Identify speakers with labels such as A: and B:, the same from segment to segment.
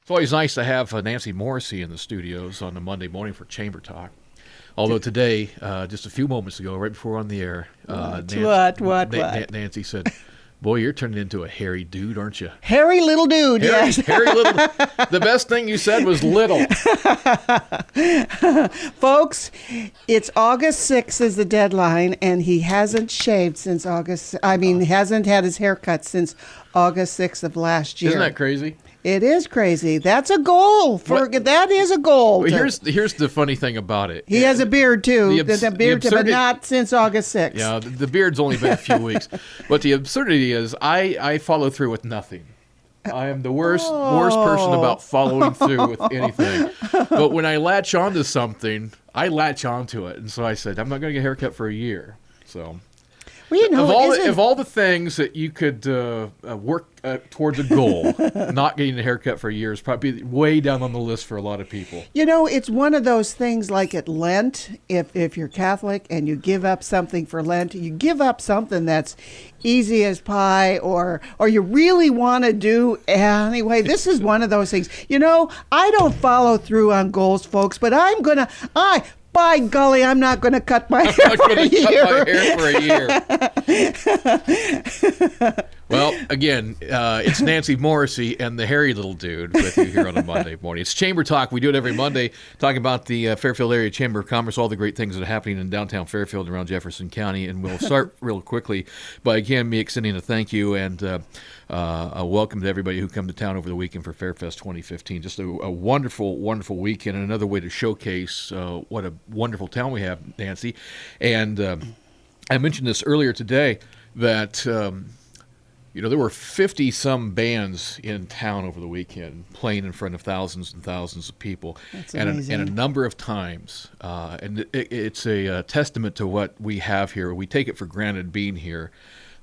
A: It's always nice to have Nancy Morrissey in the studios on a Monday morning for Chamber Talk. Although today, just a few moments ago, right before on the air, Nancy said, "Boy, you're turning into a hairy dude, aren't you?"
B: Hairy little dude, yes.
A: Hairy little. The best thing you said was little.
B: Folks, it's August 6th is the deadline, and he hasn't shaved since hasn't had his haircut since August 6th of last year.
A: Isn't that crazy?
B: It is crazy. That's a goal. That is a goal.
A: Well, here's the funny thing about it.
B: He has a beard, too. But not since August 6th.
A: Yeah, the beard's only been a few weeks. But the absurdity is I follow through with nothing. I am the worst person about following through with anything. But when I latch onto something, I latch onto it. And so I said, I'm not going to get a haircut for a year. So...
B: Well,
A: of all the things that you could work towards a goal, not getting a haircut for a year is probably way down on the list for a lot of people.
B: It's one of those things like at Lent, if you're Catholic and you give up something for Lent, you give up something that's easy as pie or you really want to do anyway. This is one of those things. I don't follow through on goals, folks, but by golly, I'm not going to cut my hair for a year.
A: Well, again, it's Nancy Morrissey and the hairy little dude with you here on a Monday morning. It's Chamber Talk. We do it every Monday, talking about the Fairfield Area Chamber of Commerce, all the great things that are happening in downtown Fairfield and around Jefferson County. And we'll start real quickly by, again, me extending a thank you and a welcome to everybody who come to town over the weekend for Fairfest 2015. Just a wonderful, wonderful weekend, and another way to showcase what a wonderful town we have, Nancy. And I mentioned this earlier today that... there were 50-some bands in town over the weekend playing in front of thousands and thousands of people.
B: That's amazing.
A: And a number of times. And it's a testament to what we have here. We take it for granted being here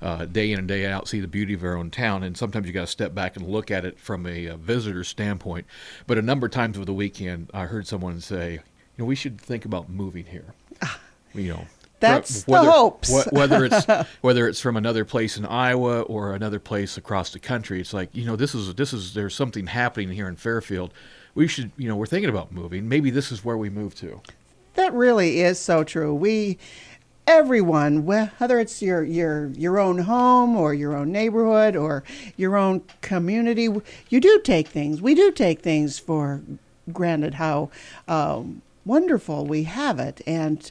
A: day in and day out, see the beauty of our own town. And sometimes you got to step back and look at it from a visitor standpoint. But a number of times over the weekend, I heard someone say, we should think about moving here.
B: That's the hopes.
A: whether it's from another place in Iowa or another place across the country, it's like there's something happening here in Fairfield. We should we're thinking about moving. Maybe this is where we move to.
B: That really is so true. Everyone, whether it's your own home or your own neighborhood or your own community, we do take things for granted. How wonderful we have it. And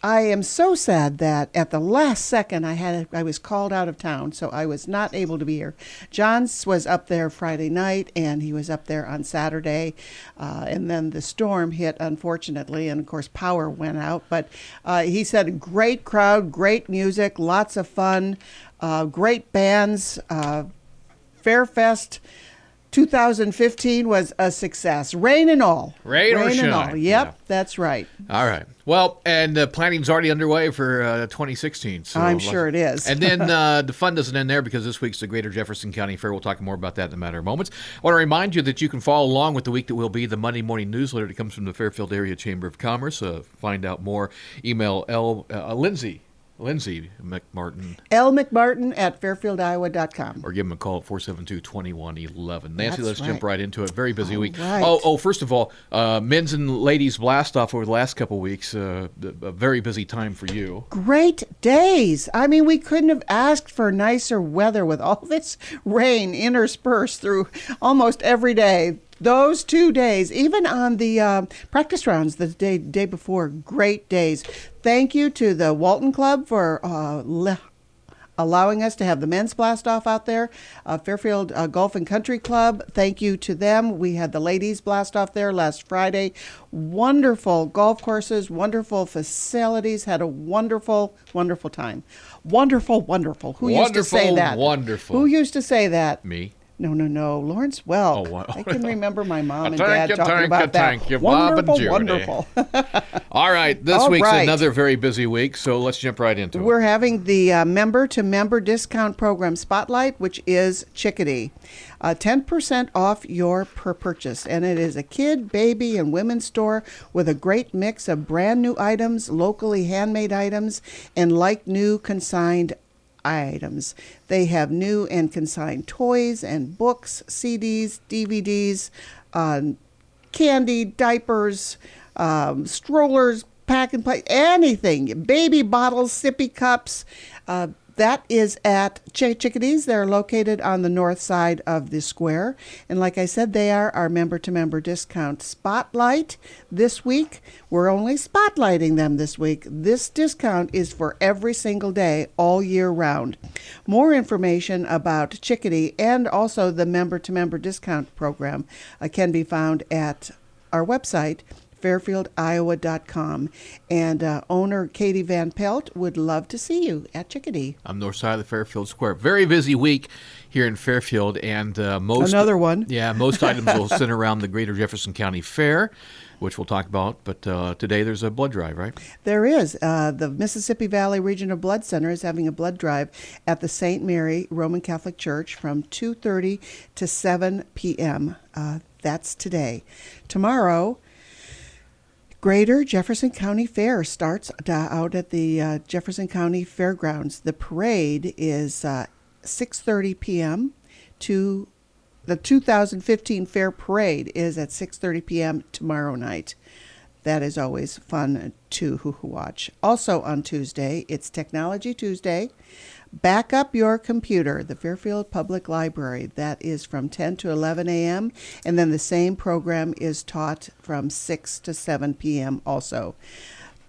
B: I am so sad that at the last second I was called out of town, so I was not able to be here. John was up there Friday night, and he was up there on Saturday, and then the storm hit, unfortunately, and of course power went out. But he said a great crowd, great music, lots of fun, great bands. Fairfest 2015 was a success. Rain and all.
A: Rain or shine.
B: And all. Yep, yeah. That's right.
A: All right. Well, and planning's already underway for 2016. So
B: I'm sure it is.
A: And then the fun doesn't end there because this week's the Greater Jefferson County Fair. We'll talk more about that in a matter of moments. I want to remind you that you can follow along with the week that will be the Monday morning newsletter that comes from the Fairfield Area Chamber of Commerce. Find out more. Email Lindsay McMartin.
B: LMcMartin at fairfieldiowa.com.
A: Or give them a call at 472-2111. Nancy, let's
B: right.
A: jump right into it. Very busy week.
B: Right.
A: Oh, first of all, men's and ladies blast off over the last couple of weeks. A very busy time for you.
B: Great days. I mean, we couldn't have asked for nicer weather with all this rain interspersed through almost every day. Those 2 days, even on the practice rounds the day before, great days. Thank you to the Walton Club for allowing us to have the men's blast off out there. Fairfield Golf and Country Club, thank you to them. We had the ladies blast off there last Friday. Wonderful golf courses, wonderful facilities, had a wonderful, wonderful time. Wonderful. Who used to say that?
A: Wonderful.
B: Who used to say that?
A: Me.
B: No. Lawrence Welk.
A: Oh, wow.
B: I can remember my mom and
A: Thank
B: dad
A: you,
B: talking about that.
A: Thank you, Bob and Judy.
B: Wonderful.
A: All right, this
B: All
A: week's
B: right.
A: another very busy week, so let's jump right into it.
B: We're having the member-to-member discount program Spotlight, which is Chickadee. 10% off your per purchase, and it is a kid, baby, and women's store with a great mix of brand new items, locally handmade items, and like new consigned items. They have new and consigned toys and books, CDs, DVDs, candy, diapers, strollers, pack and play, anything, baby bottles, sippy cups. That is at Chickadee's. They're located on the north side of the square. And like I said, they are our member-to-member discount spotlight this week. We're only spotlighting them this week. This discount is for every single day, all year round. More information about Chickadee and also the member-to-member discount program can be found at our website, fairfieldiowa.com. And owner Katie Van Pelt would love to see you at Chickadee.
A: On the north side of the Fairfield Square. Very busy week here in Fairfield, and most items will center around the Greater Jefferson County Fair, which we'll talk about. But today there's a blood drive, right?
B: There is. The Mississippi Valley Regional Blood Center is having a blood drive at the St. Mary Roman Catholic Church from 2:30 to 7 p.m. That's today. Tomorrow, Greater Jefferson County Fair starts out at the Jefferson County Fairgrounds. The parade is 6:30 p.m. to the 2015 Fair Parade is at 6:30 p.m. tomorrow night. That is always fun to watch. Also on Tuesday, it's Technology Tuesday. Back up your computer, the Fairfield Public Library. That is from 10 to 11 a.m. And then the same program is taught from 6 to 7 p.m. also.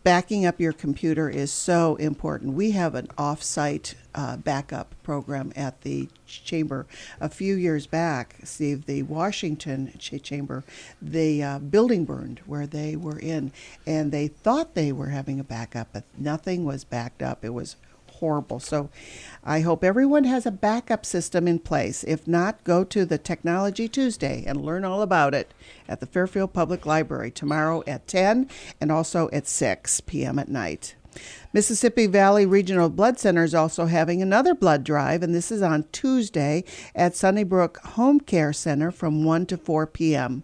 B: Backing up your computer is so important. We have an off-site backup program at the chamber. A few years back, Steve, the Washington chamber, the building burned where they were in, and they thought they were having a backup, but nothing was backed up. It was horrible. So I hope everyone has a backup system in place. If not, go to the Technology Tuesday and learn all about it at the Fairfield Public Library tomorrow at 10 and also at 6 p.m. at night. Mississippi Valley Regional Blood Center is also having another blood drive, and this is on Tuesday at Sunnybrook Home Care Center from 1 to 4 p.m.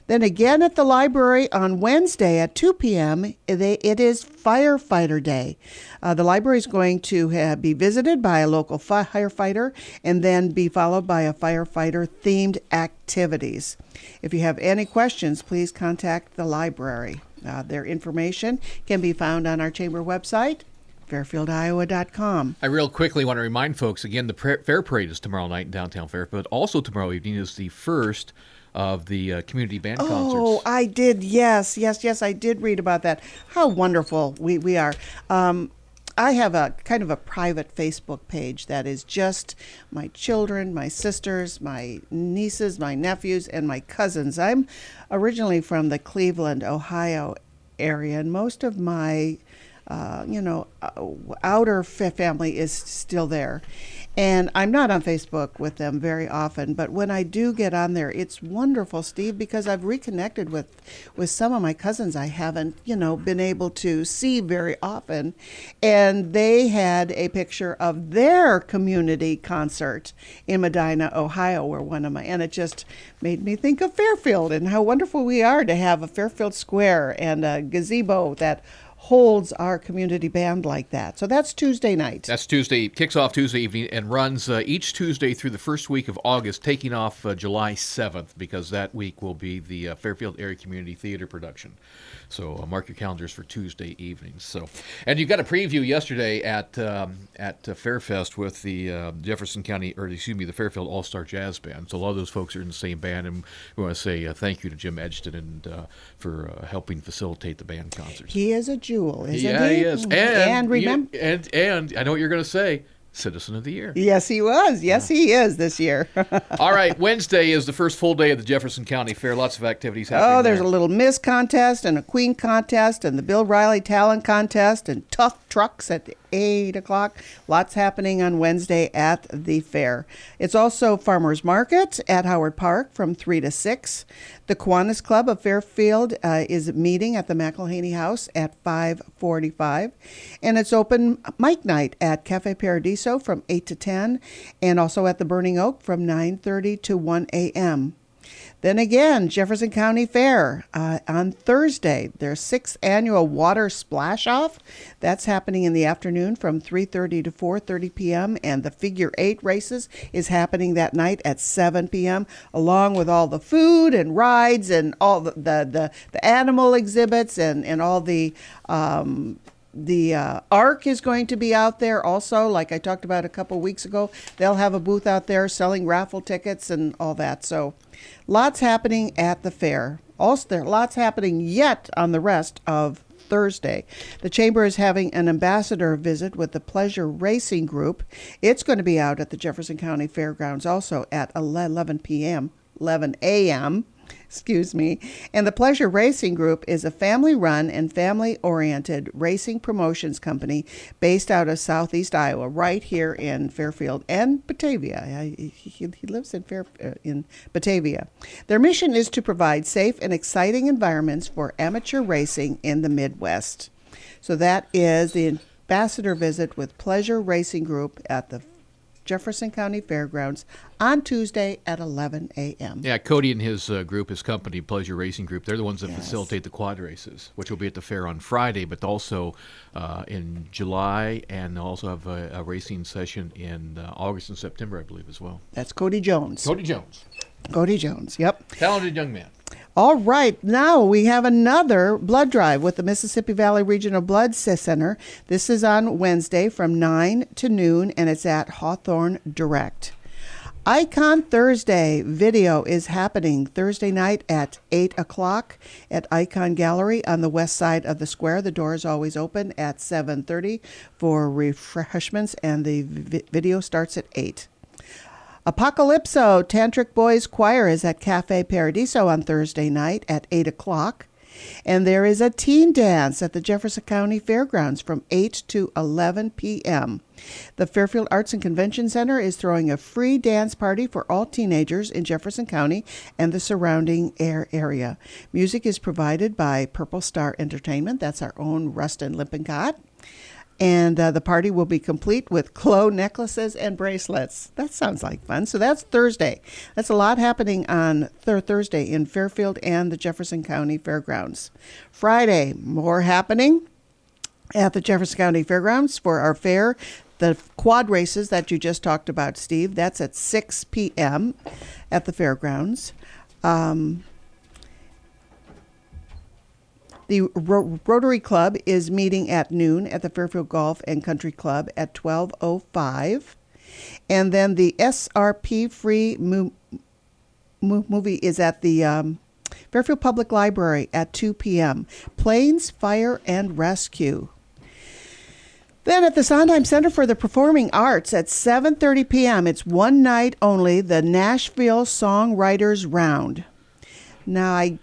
B: Then again at the library on Wednesday at 2 p.m., it is Firefighter Day. The library is going to be visited by a local firefighter and then be followed by a firefighter-themed activities. If you have any questions, please contact the library. Their information can be found on our chamber website, fairfieldiowa.com.
A: I real quickly want to remind folks, again, the Fair Parade is tomorrow night in downtown Fairfield, but also tomorrow evening is the first of the community band concerts.
B: Oh, I did. Yes, I did read about that. How wonderful we are. I have a kind of a private Facebook page that is just my children, my sisters, my nieces, my nephews, and my cousins. I'm originally from the Cleveland, Ohio area, and most of my outer family is still there. And I'm not on Facebook with them very often, but when I do get on there, it's wonderful, Steve, because I've reconnected with some of my cousins I haven't, been able to see very often. And they had a picture of their community concert in Medina, Ohio, and it just made me think of Fairfield and how wonderful we are to have a Fairfield Square and a gazebo that holds our community band like that. So that's Tuesday night.
A: That's Tuesday. Kicks off Tuesday evening and runs each Tuesday through the first week of August, taking off July 7th, because that week will be the Fairfield Area Community Theater production. So mark your calendars for Tuesday evenings. So, and you got a preview yesterday at Fairfest with the the Fairfield All-Star Jazz Band. So a lot of those folks are in the same band, and we want to say thank you to Jim Edgston and for helping facilitate the band concerts.
B: He is a jewel, isn't he?
A: Yeah, he is.
B: And remember,
A: and I know what you're going to say. Citizen of the Year.
B: Yes, he was. Yes, he is this year.
A: All right. Wednesday is the first full day of the Jefferson County Fair. Lots of activities happening.
B: Oh, there's a little Miss contest and a Queen contest and the Bill Riley Talent contest and Tough Trucks at 8 o'clock. Lots happening on Wednesday at the fair. It's also Farmers Market at Howard Park from 3 to 6. The Kiwanis Club of Fairfield is meeting at the McElhaney House at 5:45. And it's open mic night at Cafe Paradiso from 8 to 10, and also at the Burning Oak from 9:30 to 1 a.m. Then again, Jefferson County Fair on Thursday, their 6th annual water splash off. That's happening in the afternoon from 3:30 to 4:30 p.m. And the figure 8 races is happening that night at 7 p.m. along with all the food and rides and all the animal exhibits and all the Ark is going to be out there also, like I talked about a couple weeks ago. They'll have a booth out there selling raffle tickets and all that. So lots happening at the fair. Also, there are lots happening yet on the rest of Thursday. The Chamber is having an ambassador visit with the Pleasure Racing Group. It's going to be out at the Jefferson County Fairgrounds also at 11 a.m. Excuse me. And the Pleasure Racing Group is a family-run and family-oriented racing promotions company based out of Southeast Iowa, right here in Fairfield and Batavia. He lives in Batavia. Their mission is to provide safe and exciting environments for amateur racing in the Midwest. So that is the ambassador visit with Pleasure Racing Group at the Jefferson County Fairgrounds on Tuesday at 11 a.m.
A: Yeah, Cody and his group, his company, Pleasure Racing Group, they're the ones that facilitate the quad races, which will be at the fair on Friday, but also in July, and also have a racing session in August and September, I believe, as well.
B: That's Cody Jones.
A: Cody Jones,
B: yep.
A: talented young man.
B: All right, now we have another blood drive with the Mississippi Valley Regional Blood Center. This is on Wednesday from 9 to noon, and it's at Hawthorne Direct. Icon Thursday video is happening Thursday night at 8 o'clock at Icon Gallery on the west side of the square. The door is always open at 7:30 for refreshments, and the video starts at 8. Apocalypso Tantric Boys Choir is at Cafe Paradiso on Thursday night at 8 o'clock. And there is a teen dance at the Jefferson County Fairgrounds from 8 to 11 p.m. The Fairfield Arts and Convention Center is throwing a free dance party for all teenagers in Jefferson County and the surrounding area. Music is provided by Purple Star Entertainment. That's our own Rustin Lippincott. And the party will be complete with Clo necklaces and bracelets. That sounds like fun. So that's Thursday. That's a lot happening on Thursday in Fairfield and the Jefferson County Fairgrounds. Friday, more happening at the Jefferson County Fairgrounds for our fair. The quad races that you just talked about, Steve, that's at 6 p.m. at the fairgrounds. The Rotary Club is meeting at noon at the Fairfield Golf and Country Club at 12:05. And then the SRP free movie is at the Fairfield Public Library at 2 p.m. Planes, Fire, and Rescue. Then at the Sondheim Center for the Performing Arts at 7:30 p.m., it's one night only, the Nashville Songwriters Round. Now, I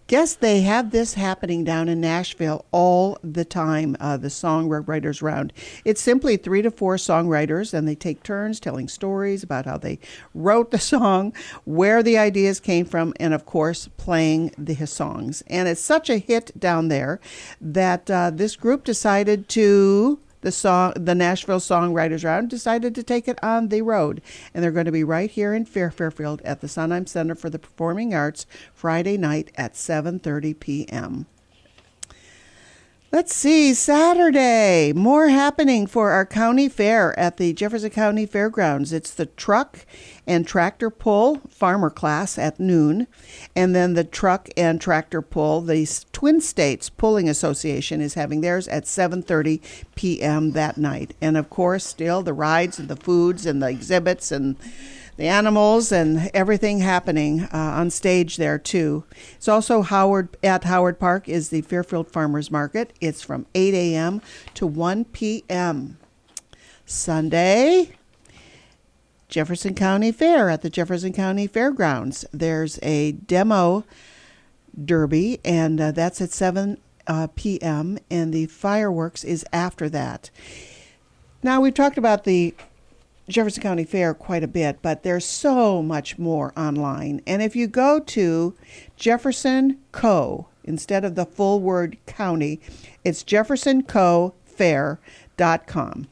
B: guess they have this happening down in Nashville all the time, the Songwriters Round. It's simply 3 to 4 songwriters, and they take turns telling stories about how they wrote the song, where the ideas came from, and, of course, playing the songs. And it's such a hit down there that this group decided to... The Nashville Songwriters Round decided to take it on the road. And they're going to be right here in Fairfield at the Sondheim Center for the Performing Arts Friday night at 7:30 p.m. Let's see, Saturday, more happening for our county fair at the Jefferson County Fairgrounds. It's the truck and tractor pull farmer class at noon, and then the truck and tractor pull, the Twin States Pulling Association is having theirs at 7:30 p.m. that night. And of course, still the rides and the foods and the exhibits and the animals and everything happening on stage there too. It's also at Howard Park is the Fairfield Farmers Market. It's from 8 a.m. to 1 p.m. Sunday, Jefferson County Fair at the Jefferson County Fairgrounds. There's a demo derby, and that's at 7 p.m., and the fireworks is after that. Now, we've talked about the Jefferson County Fair quite a bit, but there's so much more online. And if you go to Jefferson Co., instead of the full word county, it's jeffersoncofair.com.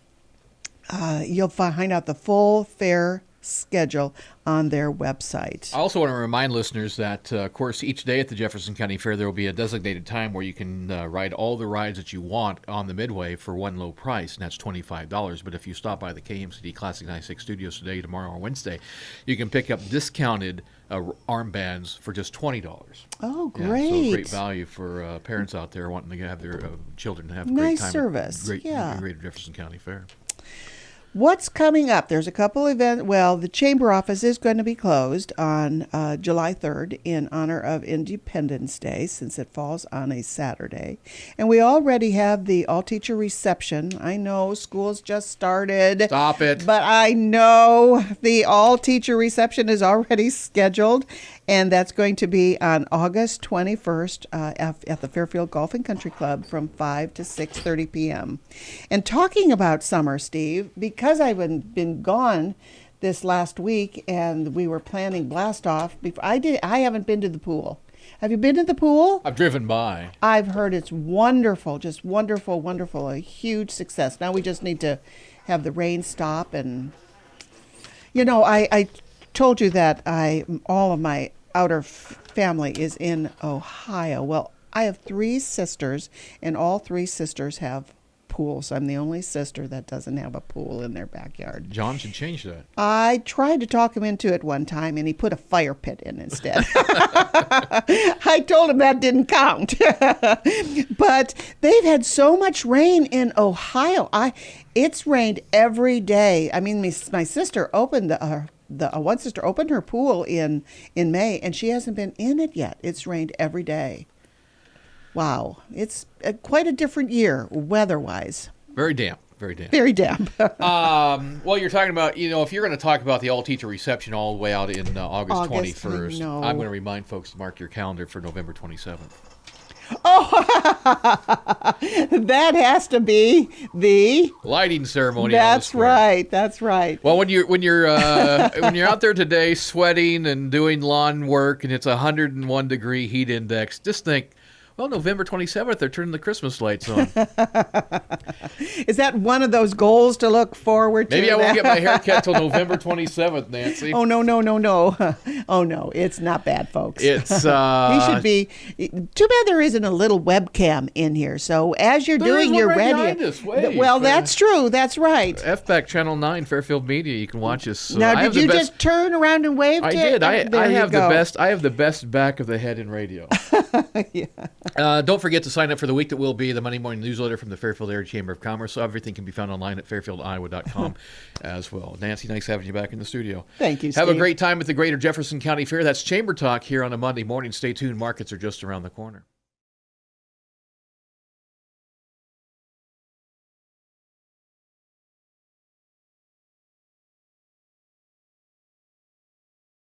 B: You'll find out the full fair schedule on their website.
A: I also want to remind listeners that, of course, each day at the Jefferson County Fair, there will be a designated time where you can ride all the rides that you want on the Midway for one low price, and that's $25. But if you stop by the KMCD Classic 96 studios today, tomorrow, or Wednesday, you can pick up discounted armbands for just $20.
B: Oh,
A: Yeah,
B: great.
A: so great value for parents out there wanting to have their children have a great
B: Nice
A: time.
B: service.
A: Great
B: Yeah.
A: Jefferson County Fair.
B: What's coming up? There's a couple events. Well, the chamber office is going to be closed on July 3rd in honor of Independence Day, since it falls on a Saturday. And we already have the all-teacher reception. I know school's just started.
A: Stop it.
B: But I know the all-teacher reception is already scheduled, and that's going to be on August 21st at the Fairfield Golf and Country Club from 5 to 6:30 p.m. And talking about summer, Steve, because I've been gone this last week and we were planning blast off, I haven't been to the pool. Have you been to the pool?
A: I've driven by.
B: I've heard it's wonderful, just wonderful, wonderful, a huge success. Now we just need to have the rain stop. And, you know, I told you that all of my outer family is in Ohio. Well, I have 3 sisters, and all 3 sisters have pools. I'm the only sister that doesn't have a pool in their backyard.
A: John should change that.
B: I tried to talk him into it one time, and he put a fire pit in instead. I told him that didn't count. But they've had so much rain in Ohio. It's rained every day. I mean, my sister opened one sister opened her pool in May, and she hasn't been in it yet. It's rained every day. Wow. It's quite a different year weather-wise.
A: Very damp. Very damp.
B: Very damp.
A: Well, you're talking about, if you're going to talk about the all-teacher reception all the way out in August 21st, I'm going to remind folks to mark your calendar for November 27th.
B: Oh, that has to be the
A: lighting ceremony.
B: That's right. That's right.
A: Well, when you're out there today sweating and doing lawn work and it's 101-degree heat index, just think, well, November 27th, they're turning the Christmas lights on.
B: Is that one of those goals to look forward to?
A: Maybe I won't get my haircut till November 27th, Nancy.
B: Oh, no. Oh, no. It's not bad, folks.
A: It's
B: he should be. Too bad there isn't a little webcam in here. So as you're doing your radio. Well, that's true. That's right.
A: FBAC Channel 9, Fairfield Media. You can watch us.
B: Now, did you just turn around and wave?
A: I did. I have the best back of the head in radio. Yeah. Don't forget to sign up for the week that will be the Monday morning newsletter from the Fairfield Area Chamber of Commerce. So everything can be found online at fairfieldiowa.com as well. Nancy, nice having you back in the studio.
B: Thank you, Steve.
A: Have a great time at the Greater Jefferson County Fair. That's Chamber Talk here on a Monday morning. Stay tuned. Markets are just around the corner.